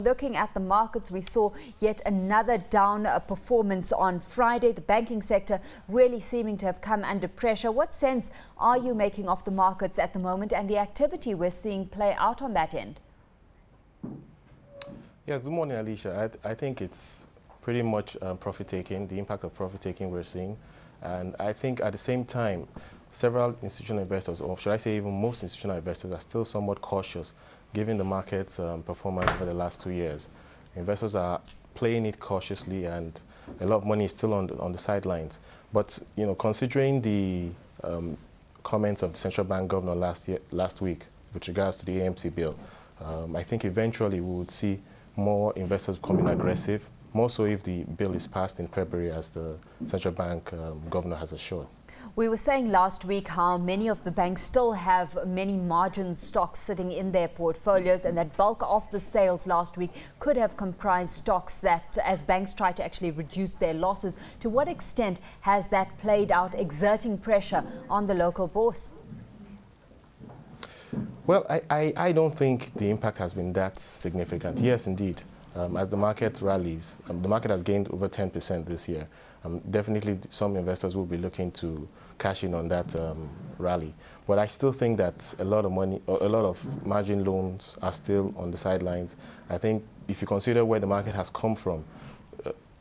Looking at the markets, we saw yet another down performance on Friday. The banking sector really seeming to have come under pressure. What sense are you making of the markets at the moment and the activity we're seeing play out on that end? Yes, good morning, Alishia. I think it's pretty much profit-taking, the impact of profit-taking we're seeing. And I think at the same time, several institutional investors, or should I say even most institutional investors, are still somewhat cautious given the market's performance over the last 2 years. Investors are playing it cautiously and a lot of money is still on the sidelines. But, you know, considering the comments of the central bank governor last week with regards to the AMC bill, I think eventually we would see more investors becoming aggressive, more so if the bill is passed in February, as the central bank governor has assured. We were saying last week how many of the banks still have many margin stocks sitting in their portfolios, and that bulk of the sales last week could have comprised stocks that, as banks try to actually reduce their losses. To what extent has that played out, exerting pressure on the local bourse? Well, I don't think the impact has been that significant. Yes, indeed. As the market rallies, the market has gained over 10% this year. Definitely some investors will be looking to cash in on that rally. But I still think that a lot of money, a lot of margin loans are still on the sidelines. I think if you consider where the market has come from,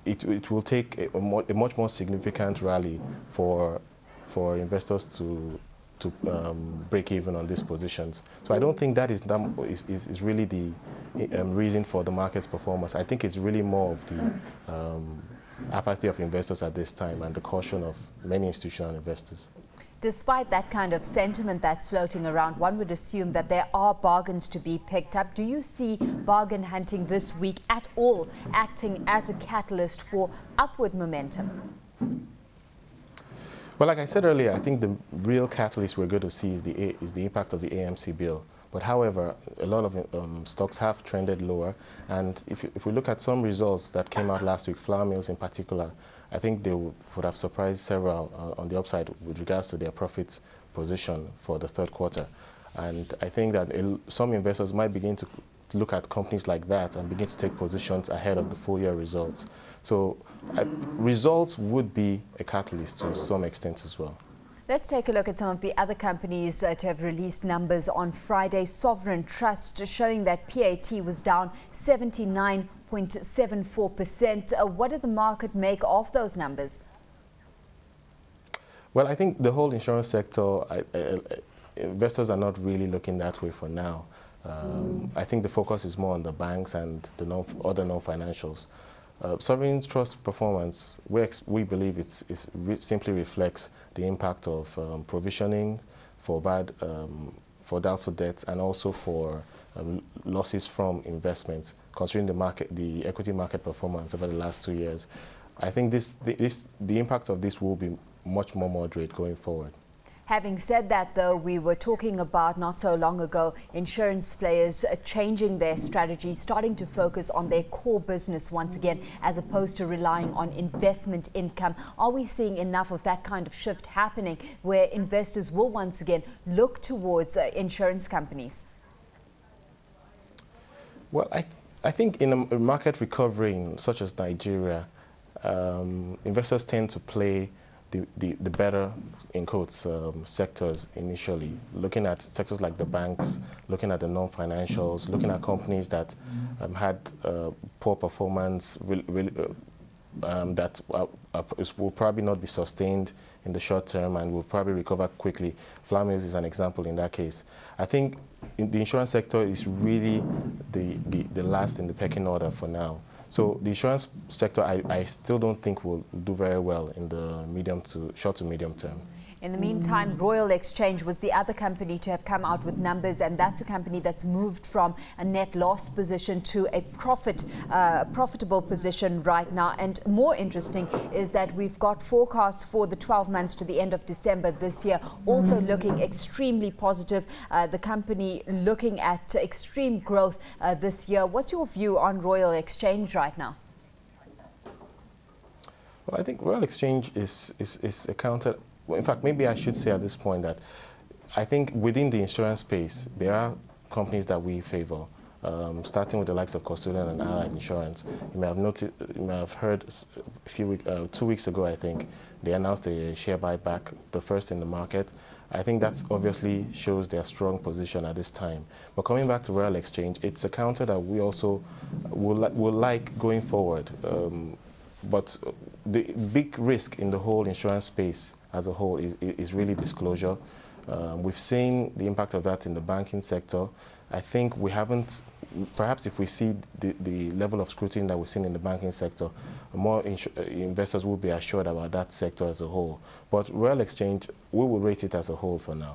it will take a much more significant rally for investors to break even on these positions. So I don't think that is really the reason for the market's performance. I think it's really more of the apathy of investors at this time and the caution of many institutional investors. Despite that kind of sentiment that's floating around, one would assume that there are bargains to be picked up. Do you see bargain hunting this week at all acting as a catalyst for upward momentum? Well, like I said earlier, I think the real catalyst we're going to see is the impact of the AMC bill. But however, a lot of stocks have trended lower. And if we look at some results that came out last week, flour mills in particular, I think they would have surprised several on the upside with regards to their profit position for the third quarter. And I think that some investors might begin to look at companies like that and begin to take positions ahead of the full year results. So results would be a catalyst to some extent as well. Let's take a look at some of the other companies to have released numbers on Friday. Sovereign Trust showing that PAT was down 79.74%. What did the market make of those numbers? Well, I think the whole insurance sector, investors are not really looking that way for now. I think the focus is more on the banks and the other non-financials. Sovereign Trust performance, we believe it simply reflects the impact of provisioning for doubtful debts and also for losses from investments, considering the equity market performance over the last 2 years. I think the impact of this will be much more moderate going forward. Having said that, though, we were talking about not so long ago insurance players changing their strategy, starting to focus on their core business once again, as opposed to relying on investment income. Are we seeing enough of that kind of shift happening where investors will once again look towards insurance companies? Well, I think in a market recovery such as Nigeria, investors tend to play the better, in quotes, sectors initially, looking at sectors like the banks, looking at the non-financials, looking at companies that had poor performance, that will probably not be sustained in the short term and will probably recover quickly. Flour mills is an example in that case. I think the insurance sector is really the last in the pecking order for now. So the insurance sector, I still don't think will do very well in the short to medium term. In the meantime, Royal Exchange was the other company to have come out with numbers, and that's a company that's moved from a net loss position to a profitable position right now. And more interesting is that we've got forecasts for the 12 months to the end of December this year, also looking extremely positive. The company looking at extreme growth this year. What's your view on Royal Exchange right now? Well, I think Royal Exchange is accounted. Well, in fact, maybe I should say at this point that I think within the insurance space, there are companies that we favor. starting with the likes of Custodian and Allied Insurance. You may have heard a few 2 weeks ago, I think, they announced a share buyback, the first in the market. I think that obviously shows their strong position at this time. But coming back to Royal Exchange, it's a counter that we also will like going forward. But the big risk in the whole insurance space as a whole is really disclosure. We've seen the impact of that in the banking sector. I think we haven't, perhaps if we see the level of scrutiny that we've seen in the banking sector, more investors will be assured about that sector as a whole. But Royal Exchange, we will rate it as a whole for now.